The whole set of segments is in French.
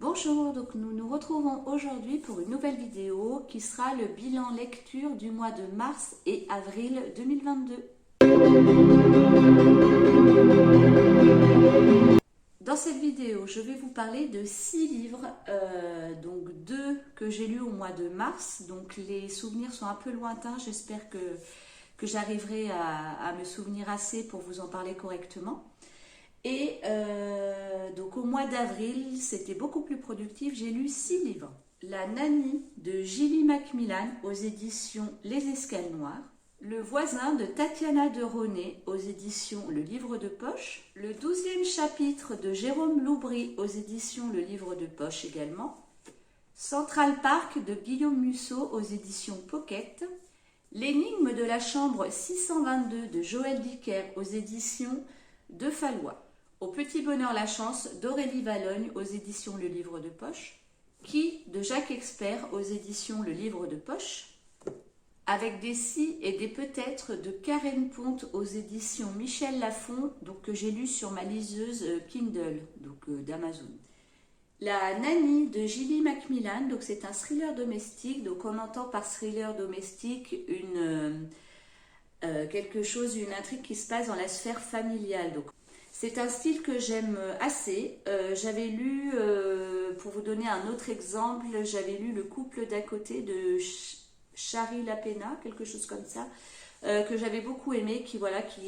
Bonjour, donc nous nous retrouvons aujourd'hui pour une nouvelle vidéo qui sera le bilan lecture du mois de mars et avril 2022. Dans cette vidéo, je vais vous parler de 6 livres, donc 2 que j'ai lus au mois de mars, donc les souvenirs sont un peu lointains, j'espère que j'arriverai à me souvenir assez pour vous en parler correctement. Et donc au mois d'avril, c'était beaucoup plus productif, j'ai lu 6 livres. La Nanny de Gilly Macmillan aux éditions Les Escales Noires. Le voisin de Tatiana de Ronet aux éditions Le Livre de Poche. Le 12e chapitre de Jérôme Loubry aux éditions Le Livre de Poche également. Central Park de Guillaume Musso aux éditions Pocket. L'énigme de la chambre 622 de Joël Dicker aux éditions De Fallois. Au petit bonheur la chance d'Aurélie Valogne aux éditions Le Livre de Poche. Qui de Jacques Expert aux éditions Le Livre de Poche. Avec des si et des peut-être de Karen Ponte aux éditions Michel Lafon, donc que j'ai lu sur ma liseuse Kindle, donc d'Amazon. La Nanny de Gilly Macmillan, donc c'est un thriller domestique, donc on entend par thriller domestique quelque chose, une intrigue qui se passe dans la sphère familiale. Donc c'est un style que j'aime assez. J'avais lu, pour vous donner un autre exemple, j'avais lu Le couple d'à côté de Shari Lapena, quelque chose comme ça, que j'avais beaucoup aimé, qui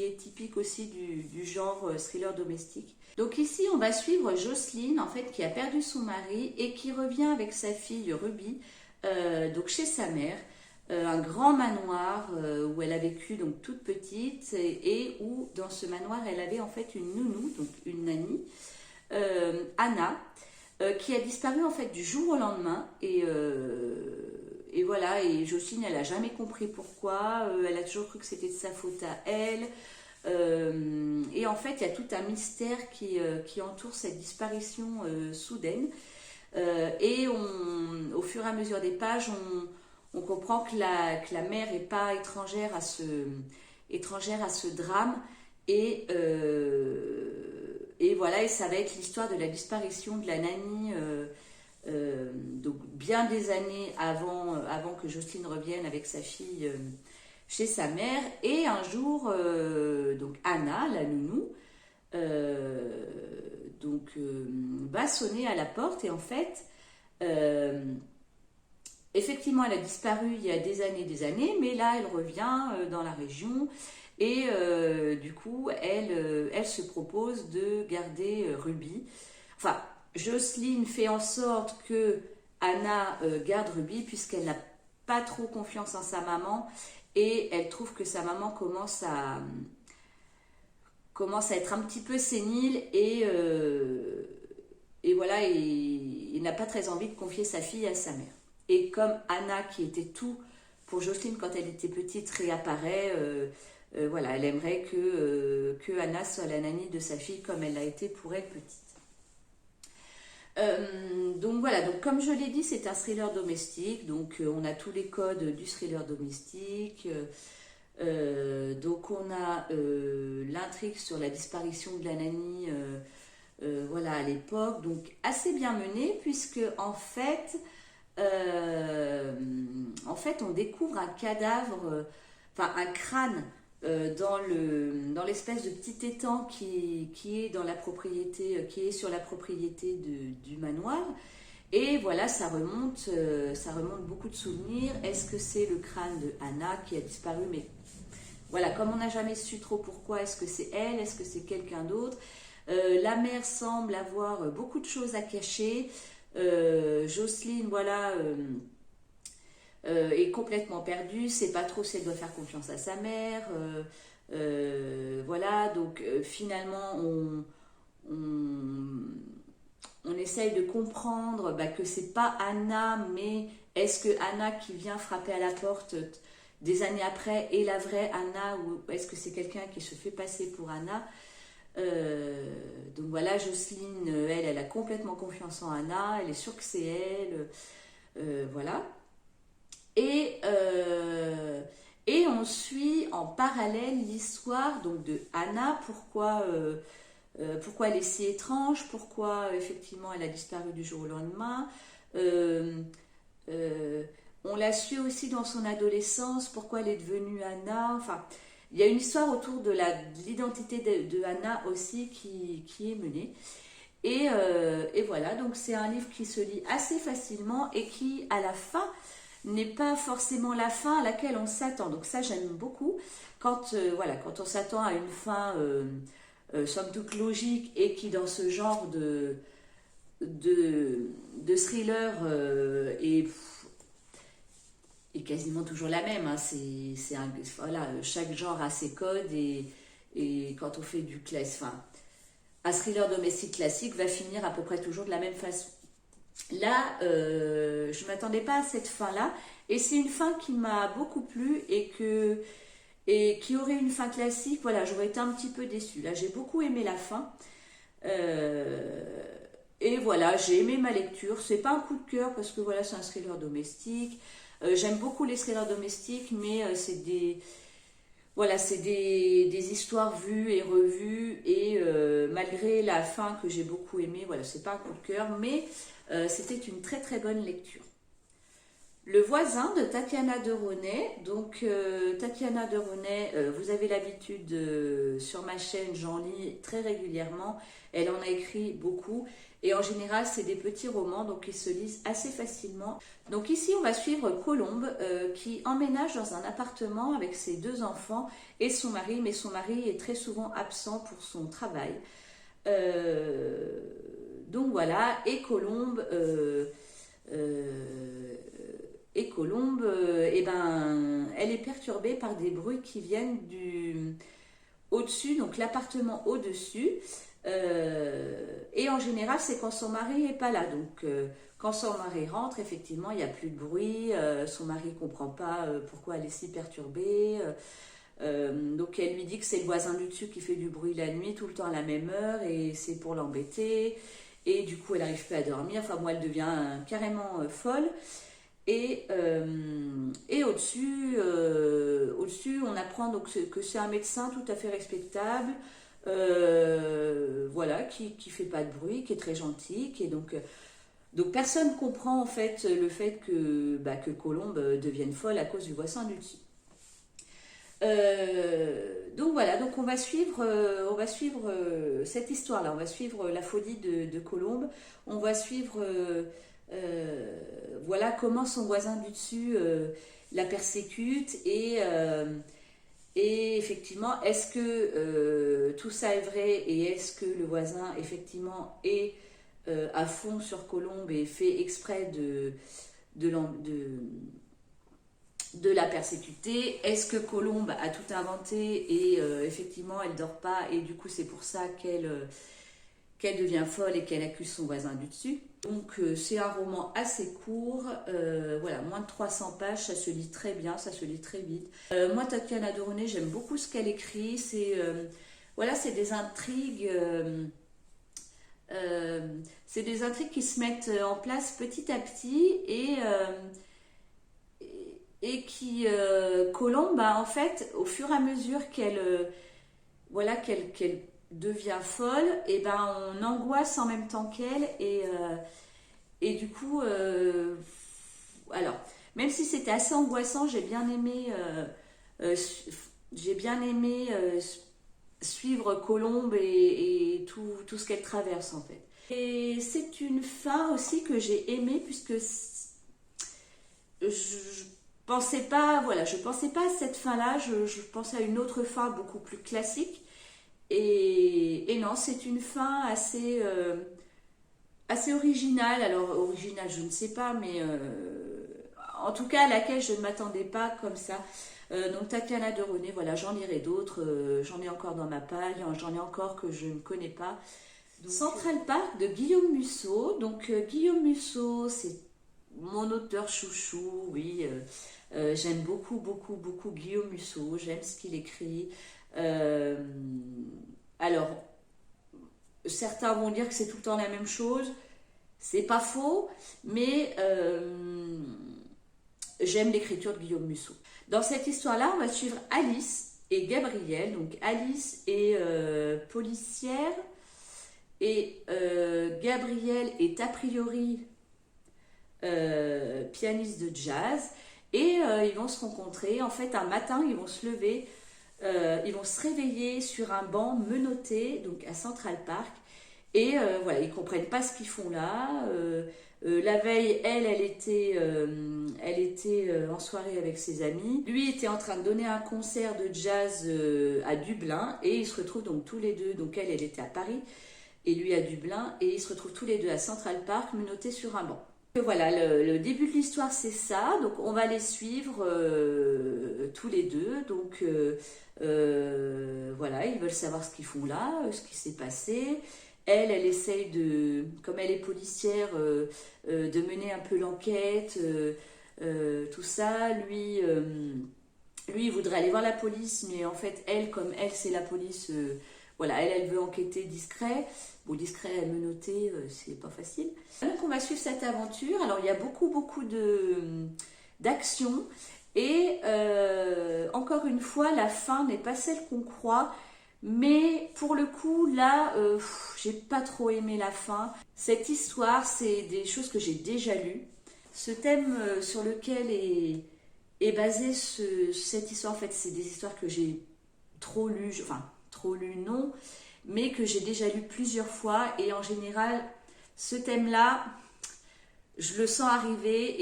est typique aussi du genre thriller domestique. Donc ici, on va suivre Jocelyne, en fait, qui a perdu son mari et qui revient avec sa fille Ruby, donc chez sa mère, un grand manoir où elle a vécu donc toute petite et où dans ce manoir elle avait en fait une nounou, donc une nanny, Anna, qui a disparu en fait du jour au lendemain et voilà, et Jocelyne elle a jamais compris pourquoi, elle a toujours cru que c'était de sa faute à elle. Et en fait il y a tout un mystère qui entoure cette disparition soudaine et au fur et à mesure des pages on comprend que la mère n'est pas étrangère à ce drame et voilà, et ça va être l'histoire de la disparition de la nanny donc bien des années avant que Jocelyne revienne avec sa fille chez sa mère, et un jour donc Anna, la nounou, va sonner à la porte et en fait effectivement, elle a disparu il y a des années, mais là, elle revient dans la région et du coup, elle se propose de garder Ruby. Enfin, Jocelyne fait en sorte que Anna garde Ruby puisqu'elle n'a pas trop confiance en sa maman et elle trouve que sa maman commence à être un petit peu sénile et voilà, et n'a pas très envie de confier sa fille à sa mère. Et comme Anna, qui était tout pour Jocelyne quand elle était petite, réapparaît, voilà, elle aimerait que Anna soit la nanny de sa fille comme elle l'a été pour elle petite. Donc voilà, donc comme je l'ai dit, c'est un thriller domestique, donc on a tous les codes du thriller domestique. Donc on a l'intrigue sur la disparition de la nanny voilà, à l'époque, donc assez bien menée puisque en fait, on découvre un cadavre, enfin un crâne dans l'espèce de petit étang qui est dans la propriété, qui est sur la propriété du manoir. Et voilà, ça remonte beaucoup de souvenirs. Est-ce que c'est le crâne de Anna qui a disparu? Mais voilà, comme on n'a jamais su trop pourquoi, est-ce que c'est elle, est-ce que c'est quelqu'un d'autre? La mère semble avoir beaucoup de choses à cacher. Jocelyne, voilà, est complètement perdue, sait pas trop si elle doit faire confiance à sa mère. Voilà, donc finalement, on essaye de comprendre que c'est pas Anna, mais est-ce que Anna qui vient frapper à la porte des années après est la vraie Anna ou est-ce que c'est quelqu'un qui se fait passer pour Anna? Donc voilà, Jocelyne, elle a complètement confiance en Anna, elle est sûre que c'est elle, voilà. Et on suit en parallèle l'histoire donc de Anna, pourquoi pourquoi elle est si étrange, pourquoi effectivement elle a disparu du jour au lendemain. Euh, on l'a su aussi dans son adolescence, pourquoi elle est devenue Anna. Enfin, il y a une histoire autour de l'identité de Anna aussi qui est menée. Et voilà, donc c'est un livre qui se lit assez facilement et qui, à la fin, n'est pas forcément la fin à laquelle on s'attend. Donc ça, j'aime beaucoup. Voilà, quand on s'attend à une fin, somme toute logique, et qui, dans ce genre de thriller, est quasiment toujours la même. Hein. Voilà, chaque genre a ses codes, et quand on fait du classique, enfin, un thriller domestique classique va finir à peu près toujours de la même façon. Là, je ne m'attendais pas à cette fin-là, et c'est une fin qui m'a beaucoup plu, et qui aurait une fin classique, voilà, j'aurais été un petit peu déçue. Là, j'ai beaucoup aimé la fin, et voilà, j'ai aimé ma lecture. C'est pas un coup de cœur parce que voilà, c'est un thriller domestique. J'aime beaucoup les thrillers domestiques, mais voilà, c'est des histoires vues et revues, et malgré la fin que j'ai beaucoup aimée, voilà, c'est pas un coup de cœur, mais c'était une très très bonne lecture. Le voisin de Tatiana Deronay. Donc Tatiana Deronay, vous avez l'habitude, sur ma chaîne, j'en lis très régulièrement. Elle en a écrit beaucoup, et en général c'est des petits romans, donc ils se lisent assez facilement. Donc ici on va suivre Colombe, qui emménage dans un appartement avec ses 2 enfants et son mari, mais son mari est très souvent absent pour son travail. Donc voilà, et Colombe, eh ben, elle est perturbée par des bruits qui viennent au-dessus, donc l'appartement au-dessus. Et en général, c'est quand son mari n'est pas là. Donc, quand son mari rentre, effectivement, il n'y a plus de bruit. Son mari ne comprend pas pourquoi elle est si perturbée. Donc, elle lui dit que c'est le voisin du dessus qui fait du bruit la nuit, tout le temps à la même heure, et c'est pour l'embêter. Et du coup, elle n'arrive plus à dormir. Enfin, moi, elle devient carrément folle. Et au-dessus, on apprend donc que c'est un médecin tout à fait respectable, voilà, qui fait pas de bruit, qui est très gentil, donc personne comprend en fait le fait que Colombe devienne folle à cause du voisin du dessus. Donc voilà, donc on va suivre cette histoire-là, on va suivre la folie de Colombe, on va suivre voilà comment son voisin du dessus la persécute, et effectivement, est-ce que tout ça est vrai, et est-ce que le voisin effectivement est à fond sur Colombe et fait exprès de, de la persécuter? Est-ce que Colombe a tout inventé, et effectivement elle dort pas, et du coup c'est pour ça qu'elle devient folle et qu'elle accuse son voisin du dessus? Donc c'est un roman assez court, voilà, moins de 300 pages, ça se lit très bien, ça se lit très vite. Moi, Tatiana Deronay, j'aime beaucoup ce qu'elle écrit, voilà, c'est des intrigues, c'est des intrigues qui se mettent en place petit à petit, et qui, Colombe, bah, en fait, au fur et à mesure voilà, qu'elle devient folle, et ben on angoisse en même temps qu'elle, et du coup, alors, même si c'était assez angoissant, euh, j'ai bien aimé suivre Colombe, et tout ce qu'elle traverse en fait. Et c'est une fin aussi que j'ai aimée, puisque je pensais pas, voilà, je pensais pas à cette fin-là, je pensais à une autre fin beaucoup plus classique. Et non, c'est une fin assez originale. Alors, originale, je ne sais pas, mais en tout cas, à laquelle je ne m'attendais pas comme ça. Donc, Tatiana Deronay, voilà, j'en lirai d'autres. J'en ai encore dans ma palle, j'en ai encore que je ne connais pas. Donc, Central Park de Guillaume Musso. Donc, Guillaume Musso, c'est mon auteur chouchou, oui. J'aime beaucoup, beaucoup, beaucoup Guillaume Musso. J'aime ce qu'il écrit. Euh, alors, certains vont dire que c'est tout le temps la même chose. C'est pas faux, mais j'aime l'écriture de Guillaume Musso. Dans cette histoire-là, on va suivre Alice et Gabriel. Donc Alice est policière, Et Gabriel est a priori pianiste de jazz. Et ils vont se rencontrer. En fait, un matin, ils vont se lever, ils vont se réveiller sur un banc menotté, donc à Central Park. Et voilà, ils comprennent pas ce qu'ils font là. La veille, elle était en soirée avec ses amis. Lui était en train de donner un concert de jazz à Dublin et ils se retrouvent donc tous les deux. Donc elle était à Paris et lui à Dublin et ils se retrouvent tous les deux à Central Park menottés sur un banc. Voilà, le début de l'histoire c'est ça. Donc on va les suivre tous les deux. Donc voilà, ils veulent savoir ce qu'ils font là, ce qui s'est passé. Elle essaye de, comme elle est policière, de mener un peu l'enquête, tout ça. Lui, il voudrait aller voir la police, mais en fait, comme elle, c'est la police, voilà, elle veut enquêter discret. Bon, discret, menotté, c'est pas facile. Donc, on va suivre cette aventure. Alors, il y a beaucoup d'action. Et encore une fois, la fin n'est pas celle qu'on croit. Mais pour le coup, là, j'ai pas trop aimé la fin. Cette histoire, c'est des choses que j'ai déjà lues. Ce thème sur lequel est basée cette histoire, en fait, c'est des histoires que j'ai trop lues, enfin, trop lues non, mais que j'ai déjà lues plusieurs fois. Et en général, ce thème-là, je le sens arriver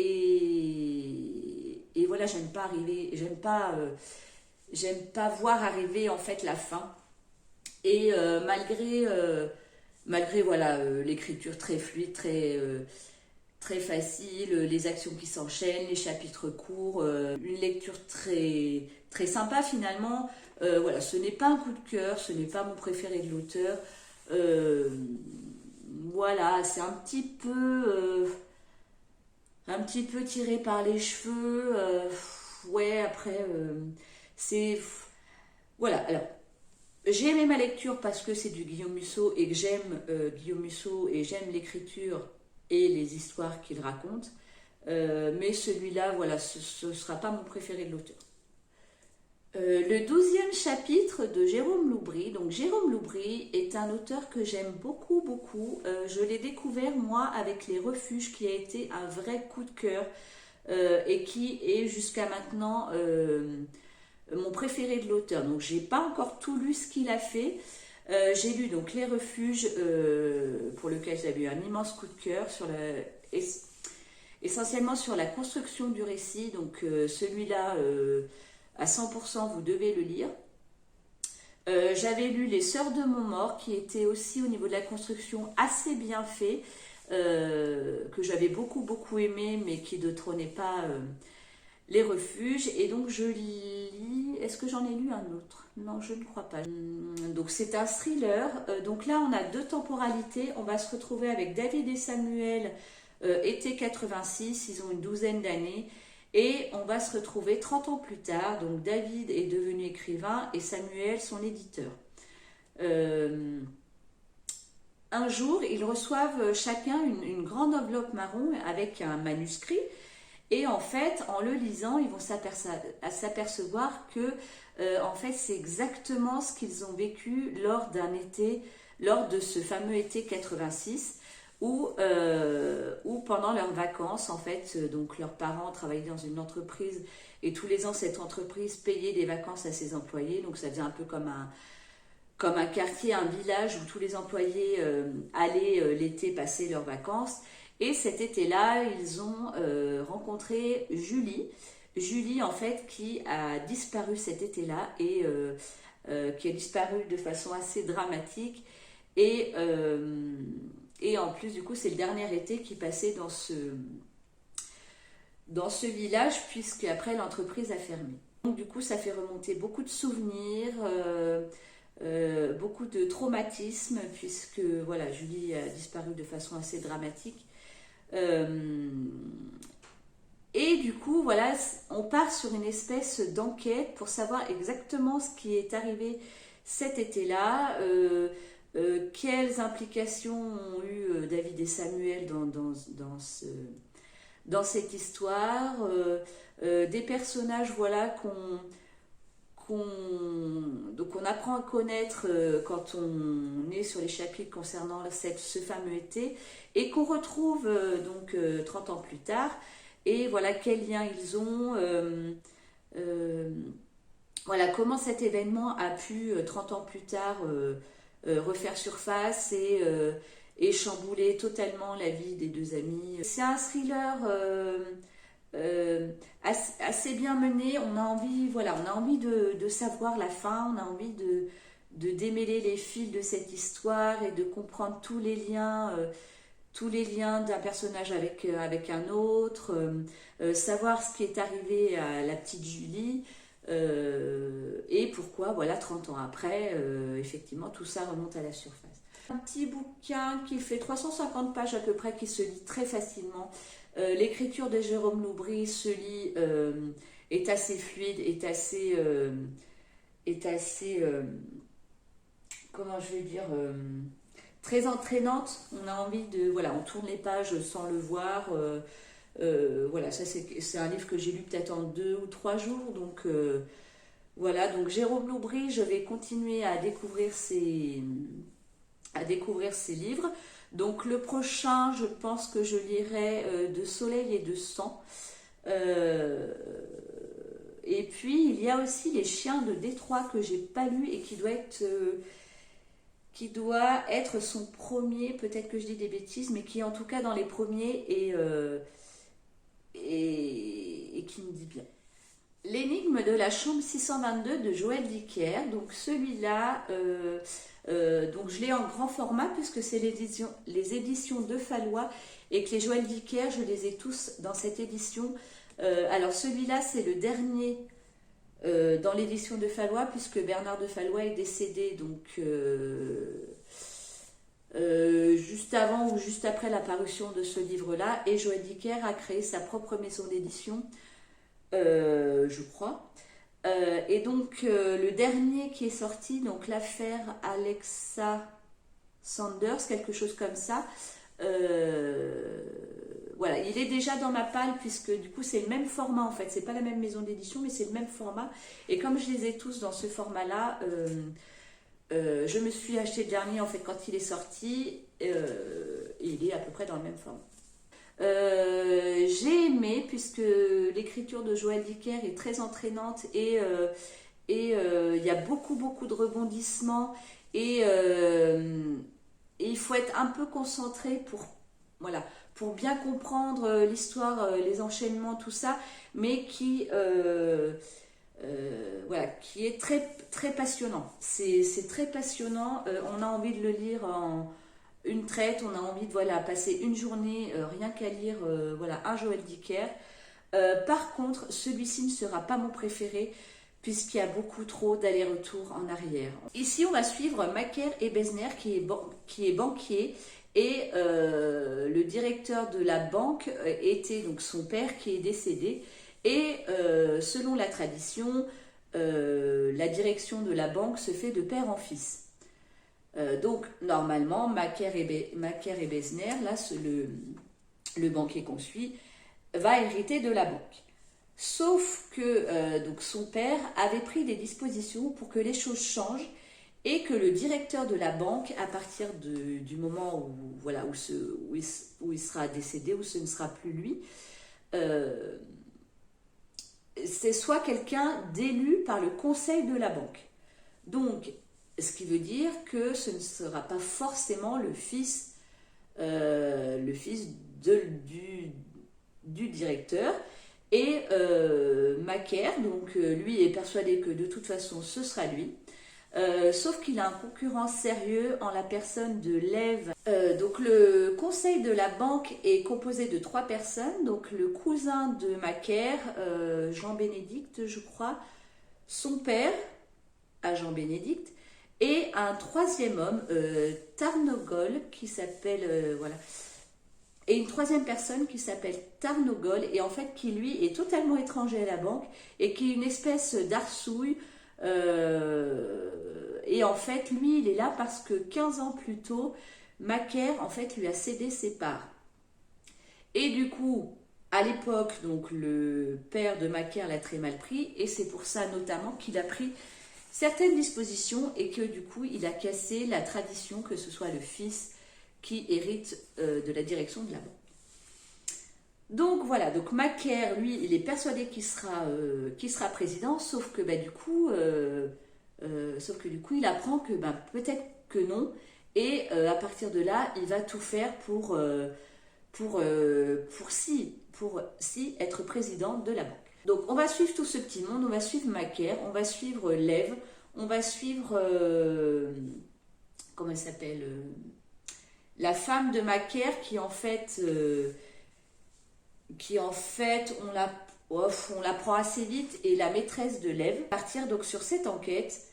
et voilà, j'aime pas voir arriver en fait la fin. Et malgré voilà, l'écriture très fluide, très facile, les actions qui s'enchaînent, les chapitres courts, une lecture très sympa finalement. Voilà, ce n'est pas un coup de cœur, ce n'est pas mon préféré de l'auteur. Voilà, c'est un petit peu tiré par les cheveux. Ouais, après, c'est... Voilà, alors... J'ai aimé ma lecture parce que c'est du Guillaume Musso et que j'aime Guillaume Musso et j'aime l'écriture et les histoires qu'il raconte. Mais celui-là, voilà, ce ne sera pas mon préféré de l'auteur. Le 12e chapitre de Jérôme Loubry. Donc Jérôme Loubry est un auteur que j'aime beaucoup. Je l'ai découvert moi avec Les Refuges qui a été un vrai coup de cœur et qui est jusqu'à maintenant... mon préféré de l'auteur. Donc j'ai pas encore tout lu ce qu'il a fait. J'ai lu donc Les Refuges pour lequel j'avais eu un immense coup de cœur essentiellement sur la construction du récit. Donc celui-là à 100% vous devez le lire. J'avais lu Les Sœurs de Montmort qui était aussi au niveau de la construction assez bien fait, que j'avais beaucoup aimé mais qui ne trônait pas Les Refuges. Et donc je lis... Est-ce que j'en ai lu un autre? Non, je ne crois pas. Donc c'est un thriller. Donc là, on a deux temporalités. On va se retrouver avec David et Samuel, été 86. Ils ont une douzaine d'années. Et on va se retrouver 30 ans plus tard. Donc David est devenu écrivain et Samuel son éditeur. Un jour, ils reçoivent chacun une grande enveloppe marron avec un manuscrit. Et en fait, en le lisant, ils vont s'apercevoir que en fait, c'est exactement ce qu'ils ont vécu lors de ce fameux été 86, où pendant leurs vacances, en fait, donc leurs parents travaillaient dans une entreprise et tous les ans, cette entreprise payait des vacances à ses employés. Donc ça faisait un peu comme un quartier, un village où tous les employés allaient l'été passer leurs vacances. Et cet été-là, ils ont rencontré Julie. Julie, en fait, qui a disparu cet été-là et qui a disparu de façon assez dramatique. Et en plus, du coup, c'est le dernier été qui passait dans ce village, puisque après l'entreprise a fermé. Donc, du coup, ça fait remonter beaucoup de souvenirs, beaucoup de traumatismes, puisque voilà, Julie a disparu de façon assez dramatique. Et du coup, voilà, on part sur une espèce d'enquête pour savoir exactement ce qui est arrivé cet été-là, quelles implications ont eu David et Samuel dans cette histoire, des personnages voilà, on apprend à connaître quand on est sur les chapitres concernant ce fameux été, et qu'on retrouve 30 ans plus tard, et voilà quels liens ils ont, voilà comment cet événement a pu 30 ans plus tard refaire surface et chambouler totalement la vie des deux amis. C'est un thriller assez bien mené. On a envie, voilà, on a envie de savoir la fin, on a envie de démêler les fils de cette histoire et de comprendre tous les liens d'un personnage avec un autre, savoir ce qui est arrivé à la petite Julie, et pourquoi, voilà, 30 ans après, effectivement, tout ça remonte à la surface. Un petit bouquin qui fait 350 pages à peu près, qui se lit très facilement. L'écriture de Jérôme Loubry se lit, est assez fluide, est assez comment je vais dire, très entraînante. On a envie de, voilà, on tourne les pages sans le voir. Voilà, ça c'est un livre que j'ai lu peut-être en 2 ou 3 jours. Donc voilà, donc Jérôme Loubry, je vais continuer à découvrir ses livres. Donc le prochain, je pense que je lirai De Soleil et de Sang. Et puis il y a aussi Les Chiens de Détroit que j'ai pas lu et qui doit être son premier, peut-être que je dis des bêtises, mais qui est en tout cas dans les premiers et qui me dit bien. L'énigme de la chambre 622 de Joël Dicker. Donc celui-là, donc je l'ai en grand format puisque c'est les éditions de Fallois, et que les Joël Dicker, je les ai tous dans cette édition. Alors celui-là, c'est le dernier dans l'édition de Fallois, puisque Bernard de Fallois est décédé donc juste avant ou juste après la parution de ce livre-là, et Joël Dicker a créé sa propre maison d'édition, je crois. Et donc le dernier qui est sorti, donc l'affaire Alexa Sanders, quelque chose comme ça, voilà, il est déjà dans ma palle, puisque du coup c'est le même format en fait, c'est pas la même maison d'édition mais c'est le même format, et comme je les ai tous dans ce format là, je me suis acheté le dernier en fait quand il est sorti, et il est à peu près dans le même format. J'ai aimé, puisque l'écriture de Joël Dicker est très entraînante, et il y a beaucoup de rebondissements, et il faut être un peu concentré voilà, pour bien comprendre l'histoire, les enchaînements, tout ça, mais voilà, qui est très passionnant. C'est très passionnant, on a envie de le lire en une traite, on a envie de, voilà, passer une journée rien qu'à lire voilà, un Joël Dicker. Par contre, celui-ci ne sera pas mon préféré, puisqu'il y a beaucoup trop d'allers-retours en arrière. Ici, on va suivre Macaire et Besner, qui est banquier, et le directeur de la banque était donc son père qui est décédé, et selon la tradition, la direction de la banque se fait de père en fils. Donc normalement, Macaire et Besner, là, le banquier qu'on suit, va hériter de la banque. Sauf que donc son père avait pris des dispositions pour que les choses changent, et que le directeur de la banque, à partir du moment où, voilà, où il sera décédé, où ce ne sera plus lui, c'est soit quelqu'un d'élu par le conseil de la banque. Donc, ce qui veut dire que ce ne sera pas forcément le fils du directeur. Et Macaire, donc lui est persuadé que de toute façon ce sera lui. Sauf qu'il a un concurrent sérieux en la personne de Lève. Donc le conseil de la banque est composé de 3 personnes. Donc le cousin de Macaire, Jean-Bénédicte, je crois, son père, à Jean-Bénédicte, et un 3e homme, Tarnogol, qui s'appelle, voilà, et une 3e personne qui s'appelle Tarnogol, et en fait qui lui est totalement étranger à la banque, et qui est une espèce d'arsouille. Et en fait, lui, il est là parce que 15 ans plus tôt, Macaire, en fait, lui a cédé ses parts. Et du coup, à l'époque, donc le père de Macaire l'a très mal pris et c'est pour ça notamment qu'il a pris certaines dispositions et que du coup il a cassé la tradition que ce soit le fils qui hérite de la direction de la banque. Donc voilà, donc Macaire, lui, il est persuadé qu'il sera président, sauf que du coup, il apprend que peut-être que non, et à partir de là, il va tout faire pour si être président de la banque. Donc on va suivre tout ce petit monde, on va suivre Macaire, on va suivre Lève, on va suivre, comment elle s'appelle, la femme de Macaire qui en fait on la prend assez vite, et la maîtresse de Lève partir donc sur cette enquête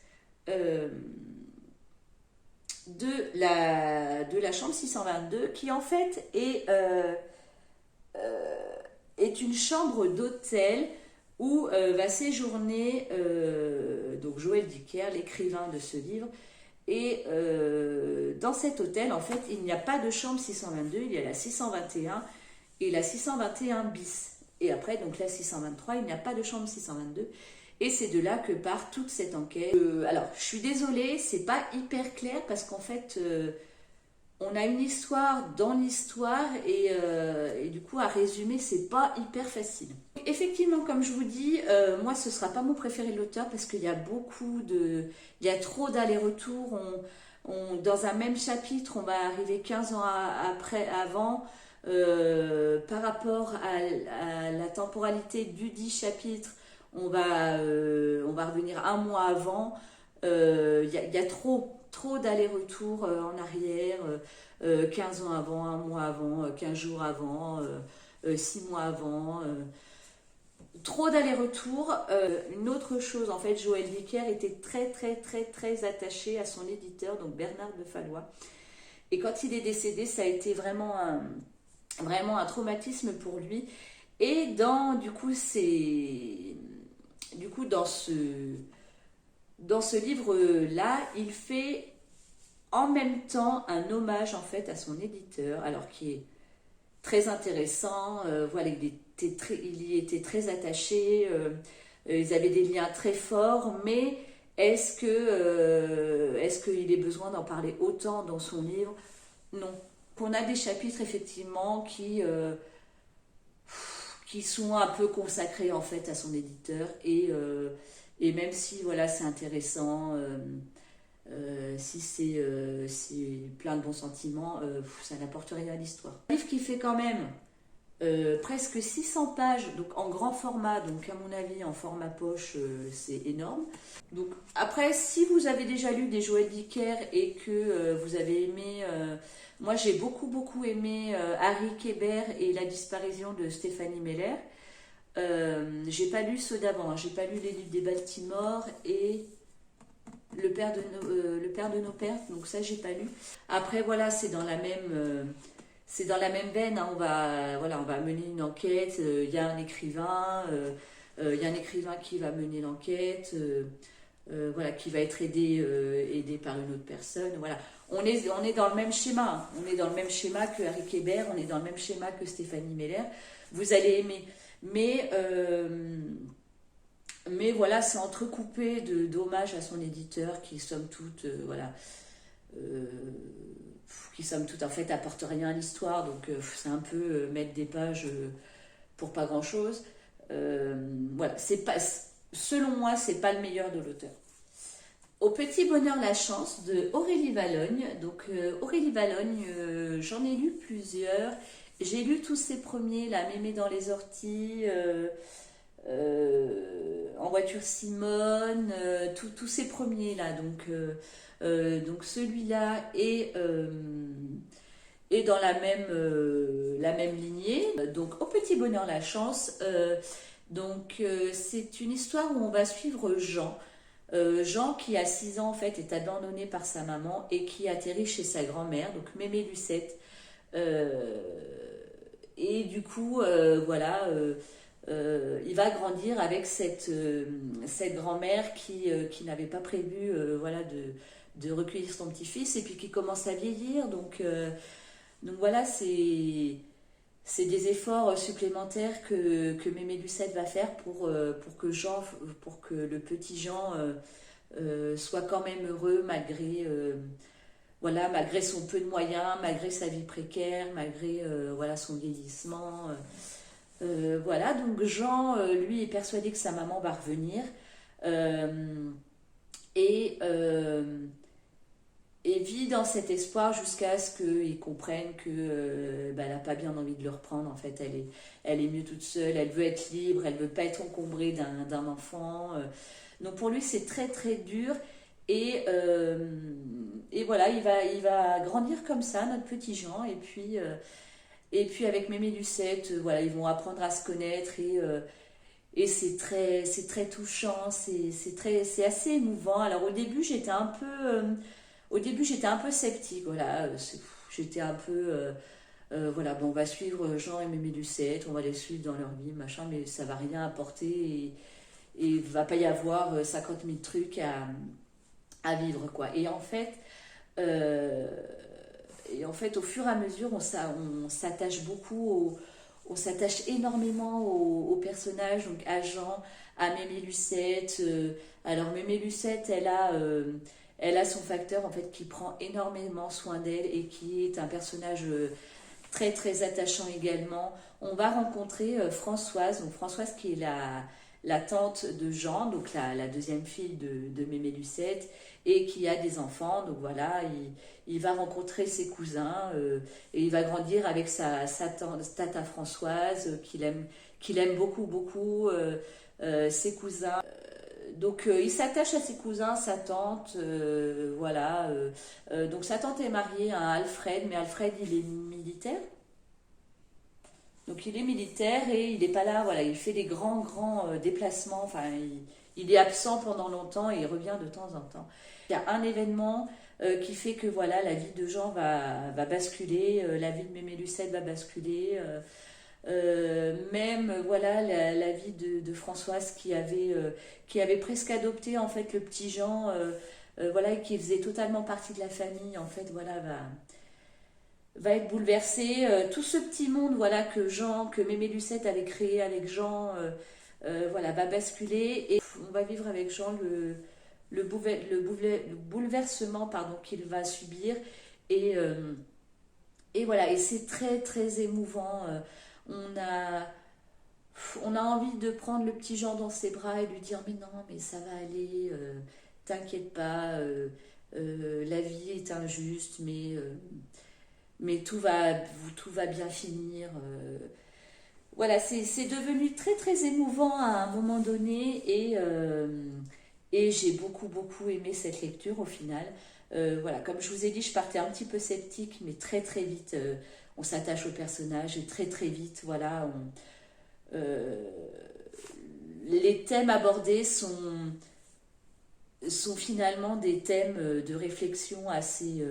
de la chambre 622 qui en fait est une chambre d'hôtel où va séjourner donc Joël Dicker, l'écrivain de ce livre. Et dans cet hôtel, en fait, il n'y a pas de chambre 622, il y a la 621 et la 621 bis. Et après, donc la 623, il n'y a pas de chambre 622. Et c'est de là que part toute cette enquête. Alors, je suis désolée, c'est pas hyper clair parce qu'en fait, on a une histoire dans l'histoire et du coup, à résumer, c'est pas hyper facile. Effectivement, comme je vous dis, moi, ce sera pas mon préféré de l'auteur parce qu'il y a il y a trop d'allers-retours. Dans un même chapitre, on va arriver 15 ans avant. Par rapport à la temporalité du dit chapitre, on va revenir un mois avant. Il y a trop d'allers-retours en arrière, 15 ans avant, un mois avant, 15 jours avant, 6 mois avant. Trop d'allers-retours. Une autre chose, en fait, Joël Dicker était très attaché à son éditeur, donc Bernard de Fallois. Et quand il est décédé, ça a été vraiment un traumatisme pour lui. Et dans ce livre-là, il fait en même temps un hommage en fait à son éditeur, alors qui est très intéressant. Voilà, il y était très attaché. Ils avaient des liens très forts, mais est-ce qu'il est besoin d'en parler autant dans son livre? Non. On a des chapitres effectivement qui sont un peu consacrés en fait à son éditeur et même si voilà c'est intéressant, si c'est plein de bons sentiments, ça n'apporte rien à l'histoire. Un livre qui fait quand même presque 600 pages, donc en grand format, donc à mon avis en format poche, c'est énorme. Donc après, si vous avez déjà lu des Joël Dicker et que vous avez aimé, moi j'ai beaucoup aimé Harry Kéber et la disparition de Stéphanie Meller. J'ai pas lu ceux d'avant, j'ai pas lu les livres des Baltimore et le père de nos pères, donc ça j'ai pas lu. Après voilà, c'est dans la même veine, hein. On va mener une enquête, il y a un écrivain, qui va mener l'enquête, voilà, qui va être aidé par une autre personne. Voilà. On est dans le même schéma, hein. On est dans le même schéma que Harry Kéber, on est dans le même schéma que Stéphanie Meller. Vous allez aimer. Mais voilà, c'est entrecoupé d'hommages à son éditeur qui, somme toute, qui somme toute en fait apporte rien à l'histoire, donc c'est un peu mettre des pages pour pas grand chose. Voilà, c'est pas, selon moi, c'est pas le meilleur de l'auteur. Au petit bonheur la chance de Aurélie Vallogne. Donc Aurélie Vallogne, j'en ai lu plusieurs. J'ai lu tous ses premiers, là, Mémé dans les orties, En voiture Simone, tous ces premiers là. Donc celui-là est dans la même lignée. Donc au petit bonheur la chance. C'est une histoire où on va suivre Jean. Jean qui à 6 ans en fait est abandonné par sa maman et qui atterrit chez sa grand-mère, donc Mémé Lucette. Et du coup, il va grandir avec cette grand-mère qui n'avait pas prévu de recueillir son petit-fils et puis qui commence à vieillir. Donc voilà, c'est c'est des efforts supplémentaires que Mémé Lucette va faire pour que le petit Jean soit quand même heureux voilà, malgré son peu de moyens, malgré sa vie précaire, malgré voilà, son vieillissement. Voilà, donc Jean, lui, est persuadé que sa maman va revenir. Euh, et, euh, et vit dans cet espoir jusqu'à ce qu'il comprenne que bah, elle n'a pas bien envie de le reprendre. En fait, elle est mieux toute seule, elle veut être libre, elle veut pas être encombrée d'un enfant. Donc pour lui, c'est très très dur. Et voilà, il va grandir comme ça, notre petit Jean. Et puis avec Mémé Lucette, voilà, ils vont apprendre à se connaître et c'est très touchant, c'est assez émouvant. Alors au début j'étais un peu sceptique, voilà, j'étais un peu, voilà, bon, on va suivre Jean et Mémé Lucette, on va les suivre dans leur vie, machin, mais ça va rien apporter et il va pas y avoir 50 000 trucs à vivre, quoi. Euh, et en fait, au fur et à mesure, on s'attache on s'attache énormément aux personnages, donc à Jean, à Mémé Lucette. Alors Mémé Lucette, elle a son facteur en fait qui prend énormément soin d'elle et qui est un personnage très très attachant également. On va rencontrer Françoise, donc Françoise qui est la tante de Jean, donc la deuxième fille de Mémé Lucette, et qui a des enfants. Donc voilà, il va rencontrer ses cousins et il va grandir avec sa tata Françoise qu'il aime beaucoup, beaucoup, ses cousins. Donc il s'attache à ses cousins, sa tante, voilà. Donc sa tante est mariée à Alfred, mais Alfred il est militaire. Donc il est militaire et il n'est pas là, voilà, il fait des grands déplacements, enfin il est absent pendant longtemps et il revient de temps en temps. Il y a un événement qui fait que voilà, la vie de Jean va basculer, la vie de Mémé Lucette va basculer, même voilà la vie de Françoise qui avait presque adopté en fait le petit Jean, voilà, et qui faisait totalement partie de la famille, en fait, voilà, va être bouleversé. Tout ce petit monde voilà que Mémé Lucette avait créé avec Jean, voilà, va basculer et on va vivre avec Jean le bouleversement pardon, qu'il va subir et, euh, et voilà, et c'est très très émouvant. On a, on a envie de prendre le petit Jean dans ses bras et lui dire mais non, mais ça va aller, t'inquiète pas, la vie est injuste, mais tout va bien finir. Voilà, c'est devenu très très émouvant à un moment donné et j'ai beaucoup aimé cette lecture au final. Voilà, comme je vous ai dit, je partais un petit peu sceptique, mais très très vite, on s'attache au personnage et très très vite, voilà, euh, les thèmes abordés sont finalement des thèmes de réflexion assez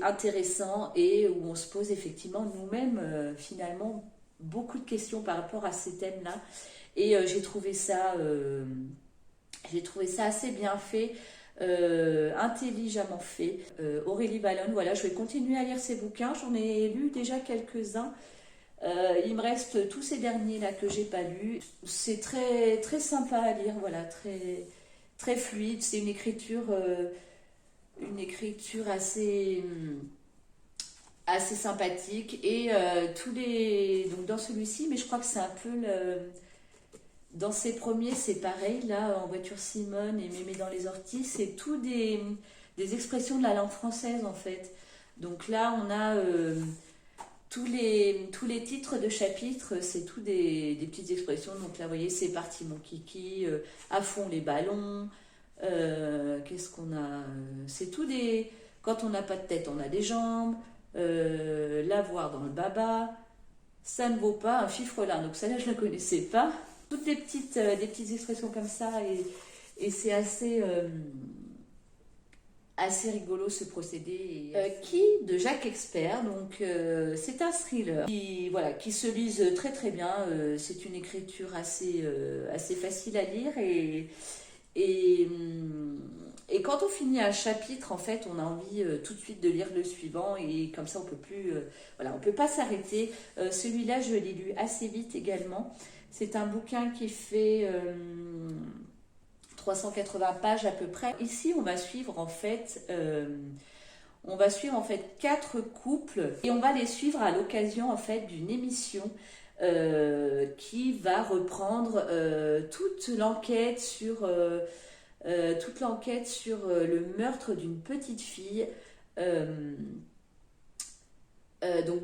intéressant et où on se pose effectivement nous-mêmes finalement beaucoup de questions par rapport à ces thèmes-là. Et j'ai trouvé ça assez bien fait, intelligemment fait. Aurélie Vallone, voilà, je vais continuer à lire ses bouquins. J'en ai lu déjà quelques-uns. Il me reste tous ces derniers là que j'ai pas lus. C'est très très sympa à lire, voilà, très très fluide. C'est une écriture assez sympathique et donc dans celui-ci, mais je crois que c'est un peu dans ces premiers c'est pareil, là En voiture Simone et Mémé dans les orties, c'est tout des expressions de la langue française en fait. Donc là on a tous les titres de chapitres, c'est tout des petites expressions. Donc là vous voyez, c'est parti mon kiki, à fond les ballons. Qu'est-ce qu'on a, c'est tout des... Quand on n'a pas de tête, on a des jambes. L'avoir dans le baba. Ça ne vaut pas un fifrelin. Donc ça là, je ne la connaissais pas. Toutes des petites expressions comme ça. Et c'est assez rigolo ce procédé. Qui de Jacques Expert. Donc c'est un thriller voilà, qui se lise très très bien. C'est une écriture assez facile à lire et, et quand on finit un chapitre, en fait, on a envie tout de suite de lire le suivant et comme ça, on peut plus, voilà, on peut pas s'arrêter. Celui-là, je l'ai lu assez vite également. C'est un bouquin qui fait 380 pages à peu près. Ici, on va suivre en fait 4 couples et on va les suivre à l'occasion en fait d'une émission qui va reprendre toute l'enquête sur le meurtre d'une petite fille, donc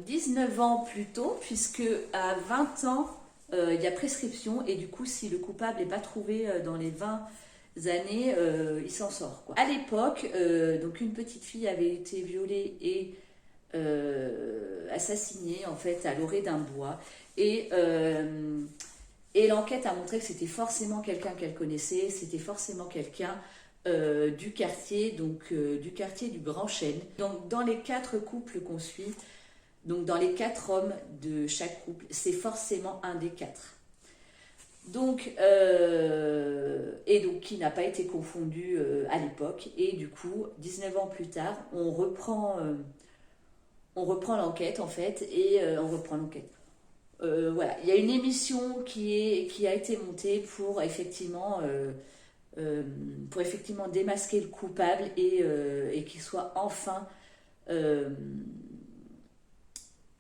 19 ans plus tôt, puisque à 20 ans, il y a prescription, et du coup, si le coupable n'est pas trouvé dans les 20 années, il s'en sort, quoi. À l'époque, donc une petite fille avait été violée et assassinée en fait à l'orée d'un bois, et l'enquête a montré que c'était forcément quelqu'un qu'elle connaissait, c'était forcément quelqu'un du quartier, donc du quartier du Grand Chêne. Donc dans les 4 couples qu'on suit, donc dans les 4 hommes de chaque couple, c'est forcément un des 4. Donc, et donc qui n'a pas été confondu à l'époque. Et du coup, 19 ans plus tard, on reprend l'enquête en fait, et on reprend l'enquête. Voilà, il y a une émission qui a été montée pour effectivement démasquer le coupable et qu'il soit enfin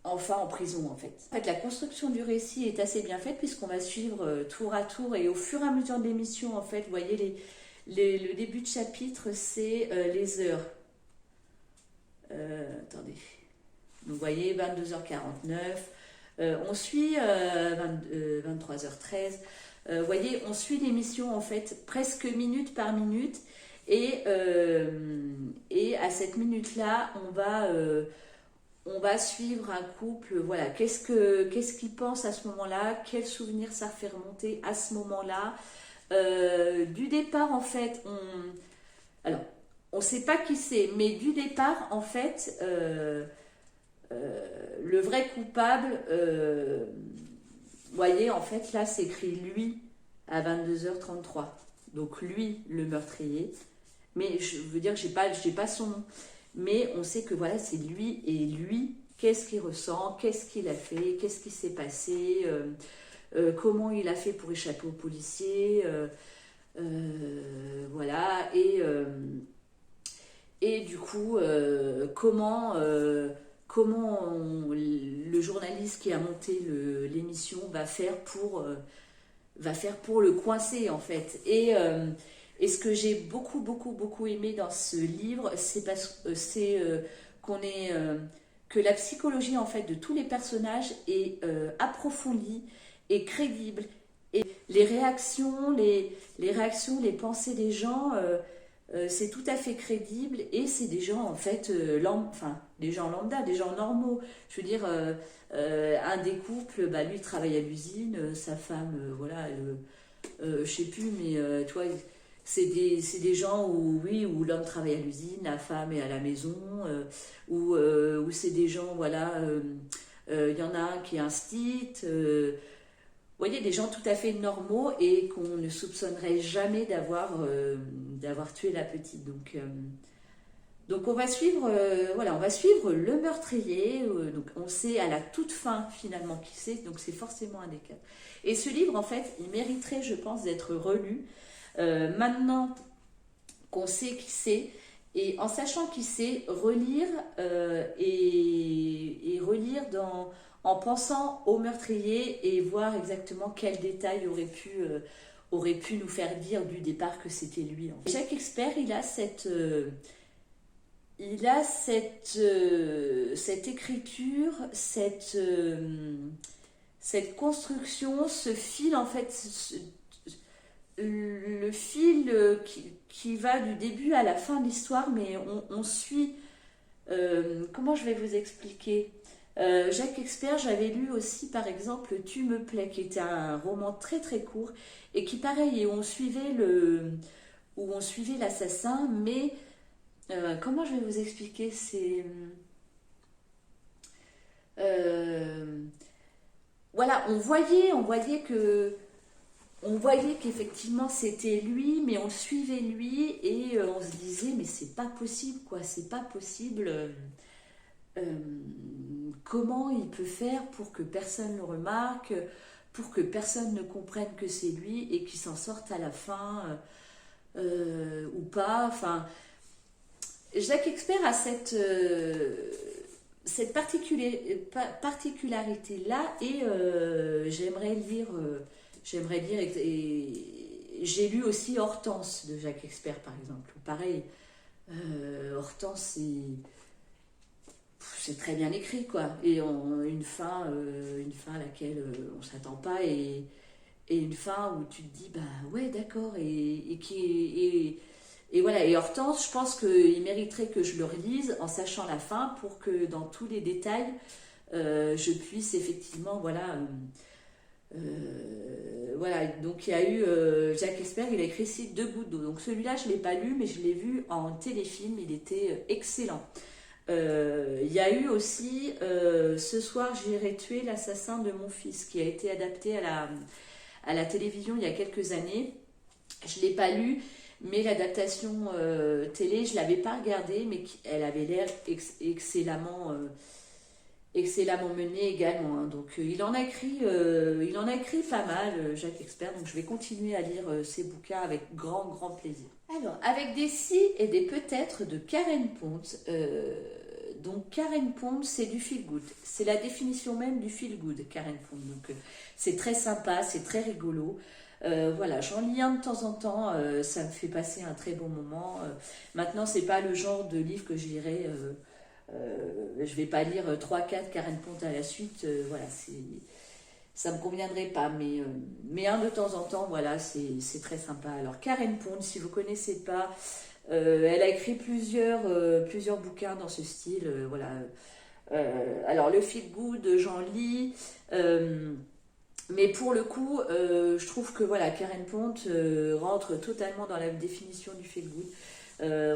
en prison en fait. En fait, la construction du récit est assez bien faite puisqu'on va suivre tour à tour et au fur et à mesure de l'émission en fait, vous voyez le début de chapitre, c'est les heures. Attendez. Donc vous voyez 22h49. On suit 23h13. Vous voyez, on suit l'émission en fait presque minute par minute. Et à cette minute-là, on va suivre un couple. Voilà, qu'est-ce qu'ils pensent à ce moment-là? Quels souvenirs ça fait remonter à ce moment-là? Du départ, en fait, alors, on ne sait pas qui c'est, mais du départ, en fait, le vrai coupable, vous voyez, en fait, là, c'est écrit lui à 22h33. Donc, lui, le meurtrier. Mais je veux dire, j'ai pas son nom. Mais on sait que voilà, c'est lui. Et lui, qu'est-ce qu'il ressent? Qu'est-ce qu'il a fait? Qu'est-ce qui s'est passé? Comment il a fait pour échapper aux policiers? Voilà. Et du coup, comment le journaliste qui a monté l'émission va faire pour le coincer en fait. Et ce que j'ai beaucoup aimé dans ce livre, c'est que la psychologie en fait de tous les personnages est approfondie et crédible. Et les réactions, les pensées des gens, c'est tout à fait crédible, et c'est des gens en fait, des gens lambda, des gens normaux. Je veux dire, un des couples, bah, lui travaille à l'usine, sa femme, voilà, je sais plus, mais tu vois, c'est des gens où l'homme travaille à l'usine, la femme est à la maison, où c'est des gens, voilà, il y en a un qui est un stit. Vous voyez, des gens tout à fait normaux et qu'on ne soupçonnerait jamais d'avoir tué la petite. Donc on va suivre, voilà, on va suivre le meurtrier. Donc on sait à la toute fin finalement qui c'est. Donc c'est forcément un des 4. Et ce livre, en fait, il mériterait, je pense, d'être relu. Maintenant qu'on sait qui c'est, et en sachant qui c'est, relire et relire en pensant au meurtrier et voir exactement quels détails aurait pu nous faire dire du départ que c'était lui. En fait. Chaque expert, il a cette écriture, cette construction, ce fil en fait, le fil qui va du début à la fin de l'histoire, mais on suit. Comment je vais vous expliquer? Jacques Expert, j'avais lu aussi par exemple Tu me plais, qui était un roman très très court et qui pareil, où on suivait l'assassin, mais comment je vais vous expliquer? Voilà, on voyait que on voyait qu'effectivement c'était lui, mais on le suivait lui et on se disait mais c'est pas possible quoi, c'est pas possible. Comment il peut faire pour que personne le remarque, pour que personne ne comprenne que c'est lui et qu'il s'en sorte à la fin ou pas. Enfin, Jacques Expert a cette particularité-là et j'aimerais lire et j'ai lu aussi Hortense de Jacques Expert par exemple. Pareil, Hortense c'est très bien écrit quoi et une fin à laquelle on s'attend pas et une fin où tu te dis bah ouais d'accord et voilà et Hortense je pense qu'il mériterait que je le relise en sachant la fin pour que dans tous les détails je puisse effectivement voilà donc il y a eu Jacques Espert il a écrit ici Deux gouttes d'eau donc celui-là je l'ai pas lu mais je l'ai vu en téléfilm il était excellent. Il y a eu aussi Ce soir j'irai tuer l'assassin de mon fils qui a été adapté à la télévision il y a quelques années. Je ne l'ai pas lu, mais l'adaptation télé, je ne l'avais pas regardée, mais elle avait l'air excellemment menée également. Hein. Donc il en a écrit pas mal, Jacques Expert, donc je vais continuer à lire ses bouquins avec grand plaisir. Alors, avec des si et des peut-être de Karen Pont. Donc Karen Pond, c'est du feel good. C'est la définition même du feel good, Karen Pond. Donc c'est très sympa, c'est très rigolo. Voilà, j'en lis un de temps en temps, ça me fait passer un très bon moment. Maintenant, c'est pas le genre de livre que je lirai. Je vais pas lire 3-4 Karen Pond à la suite. Voilà, ça me conviendrait pas, mais un de temps en temps, voilà, c'est très sympa. Alors Karen Pond, si vous connaissez pas. Elle a écrit plusieurs bouquins dans ce style. Voilà. Alors, le feel good, j'en lis. Mais pour le coup, je trouve que voilà, Karen Pont rentre totalement dans la définition du feel good.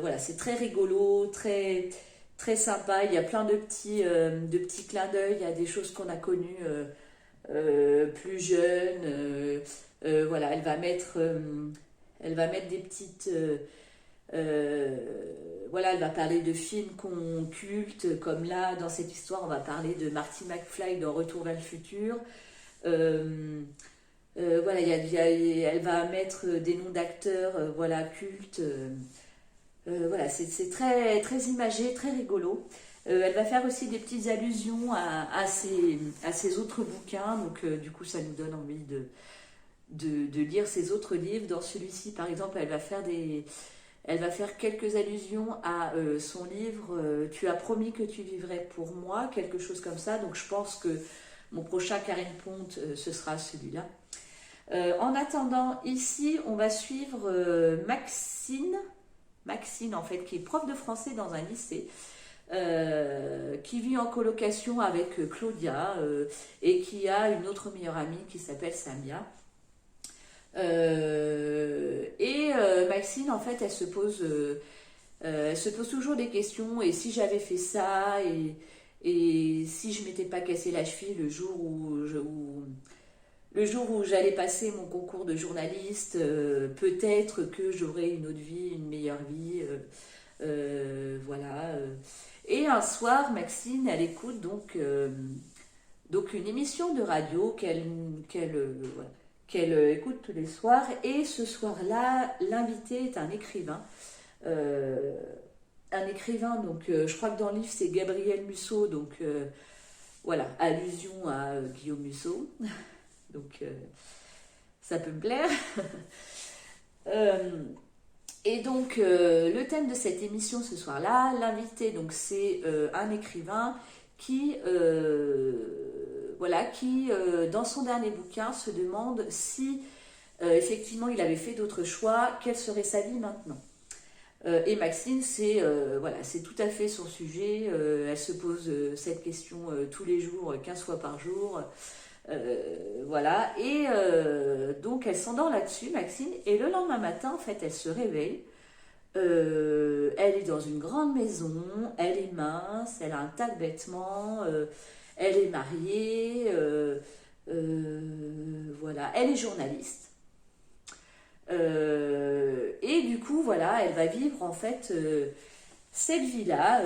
Voilà, c'est très rigolo, très sympa. Il y a plein de petits clins d'œil. Il y a des choses qu'on a connues plus jeunes. Voilà, elle va mettre des petites. Voilà, elle va parler de films qu'on culte, comme là, dans cette histoire, on va parler de Marty McFly dans Retour vers le futur. Voilà, elle va mettre des noms d'acteurs, voilà, cultes. Voilà, c'est très imagé, très rigolo. Elle va faire aussi des petites allusions à ses autres bouquins, donc du coup, ça nous donne envie de lire ses autres livres. Dans celui-ci, par exemple, elle va faire quelques allusions à son livre Tu as promis que tu vivrais pour moi, quelque chose comme ça. Donc je pense que mon prochain Karen Pont, ce sera celui-là. En attendant, ici, on va suivre Maxine en fait, qui est prof de français dans un lycée, qui vit en colocation avec Claudia et qui a une autre meilleure amie qui s'appelle Samia. Maxine, en fait, elle se pose toujours des questions. Et si j'avais fait ça, et si je m'étais pas cassé la cheville le jour où j'allais passer mon concours de journaliste, peut-être que j'aurais une autre vie, une meilleure vie. Voilà. Et un soir, Maxine, elle écoute donc une émission de radio qu'elle écoute tous les soirs. Et ce soir-là, l'invité est un écrivain. Donc je crois que dans le livre, c'est Gabriel Musso. Donc voilà, allusion à Guillaume Musso. Donc ça peut me plaire. Et donc le thème de cette émission ce soir-là, l'invité, donc c'est un écrivain qui dans son dernier bouquin se demande si effectivement il avait fait d'autres choix, quelle serait sa vie maintenant. Et Maxine, c'est tout à fait son sujet. Elle se pose cette question tous les jours, 15 fois par jour. Voilà. Et donc elle s'endort là-dessus, Maxine. Et le lendemain matin, en fait, elle se réveille. Elle est dans une grande maison. Elle est mince. Elle a un tas de vêtements. Elle est mariée. Voilà. Elle est journaliste. Et du coup, voilà, elle va vivre en fait cette vie-là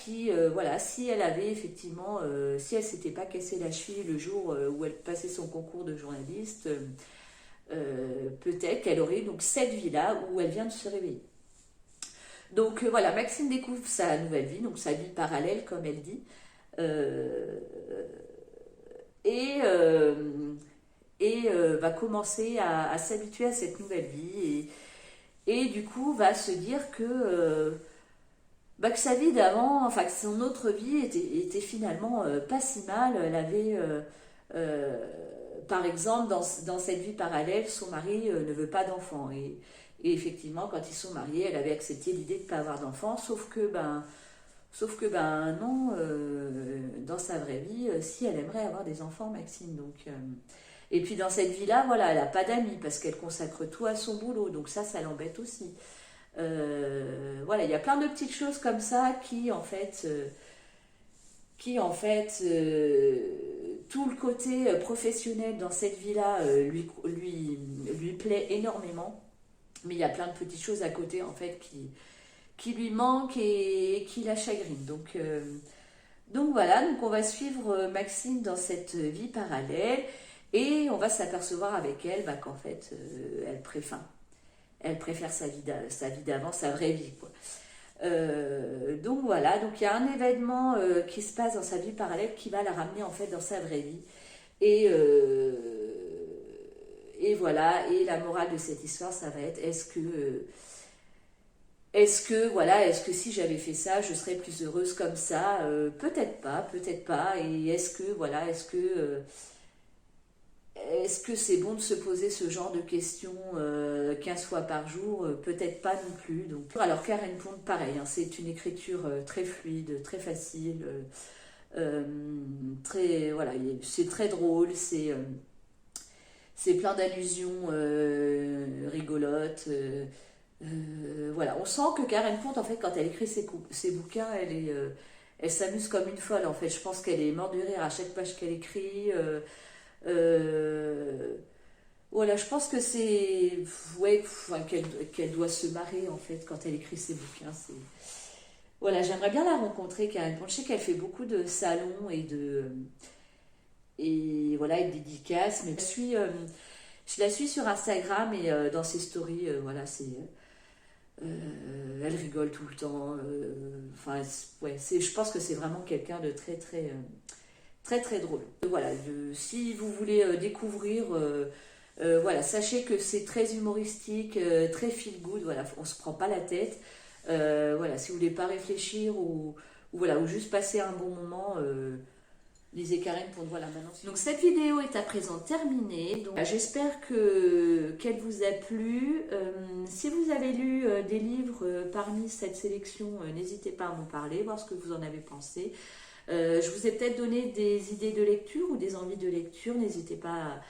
qui, voilà, si elle avait effectivement, si elle s'était pas cassé la cheville le jour où elle passait son concours de journaliste, peut-être qu'elle aurait donc cette vie-là où elle vient de se réveiller. Donc voilà, Maxine découvre sa nouvelle vie, donc sa vie parallèle comme elle dit, euh, et, euh, va commencer à s'habituer à cette nouvelle vie et du coup va se dire que sa vie d'avant, enfin que son autre vie était finalement pas si mal. Elle avait, euh, par exemple, dans cette vie parallèle, son mari ne veut pas d'enfant. Et effectivement, quand ils sont mariés, elle avait accepté l'idée de ne pas avoir d'enfant, sauf que non, dans sa vraie vie, si elle aimerait avoir des enfants, Maxine. Et puis dans cette vie-là, voilà, elle n'a pas d'amis parce qu'elle consacre tout à son boulot, donc ça l'embête aussi. Voilà, il y a plein de petites choses comme ça qui en fait, tout le côté professionnel dans cette vie-là lui plaît énormément. Mais il y a plein de petites choses à côté en fait qui lui manquent et qui la chagrinent. Donc voilà, donc on va suivre Maxine dans cette vie parallèle et on va s'apercevoir avec elle qu'en fait elle préfère sa vie d'avant, sa vraie vie quoi. Donc voilà, donc il y a un événement qui se passe dans sa vie parallèle qui va la ramener en fait dans sa vraie vie et voilà, et la morale de cette histoire ça va être est-ce que si j'avais fait ça, je serais plus heureuse comme ça? Peut-être pas. Et est-ce que c'est bon de se poser ce genre de questions 15 fois par jour? Peut-être pas non plus. Donc, alors Karen Pond, pareil, hein, c'est une écriture très fluide, très facile, très, voilà, c'est très drôle, c'est plein d'allusions rigolotes. Voilà, on sent que Karen Pont, en fait, quand elle écrit ses bouquins, elle s'amuse comme une folle, en fait. Je pense qu'elle est morte de rire à chaque page qu'elle écrit. Voilà, je pense que c'est... Ouais, enfin, qu'elle doit se marrer, en fait, quand elle écrit ses bouquins. Voilà, j'aimerais bien la rencontrer, Karen Pont. Je sais qu'elle fait beaucoup de salons et voilà, et de dédicaces, mais je la suis sur Instagram et dans ses stories, voilà, elle rigole tout le temps. Enfin, ouais, je pense que c'est vraiment quelqu'un de très, très, très, très drôle. Voilà, si vous voulez découvrir, voilà, sachez que c'est très humoristique, très feel good. Voilà, on se prend pas la tête. Voilà, si vous voulez pas réfléchir ou juste passer un bon moment. Lisez Karen pour voilà maintenant. Donc cette vidéo est à présent terminée. Donc j'espère qu'elle vous a plu. Si vous avez lu des livres parmi cette sélection, n'hésitez pas à m'en parler, voir ce que vous en avez pensé. Je vous ai peut-être donné des idées de lecture ou des envies de lecture. N'hésitez pas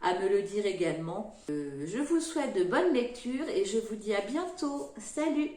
à me le dire également. Je vous souhaite de bonnes lectures et je vous dis à bientôt. Salut!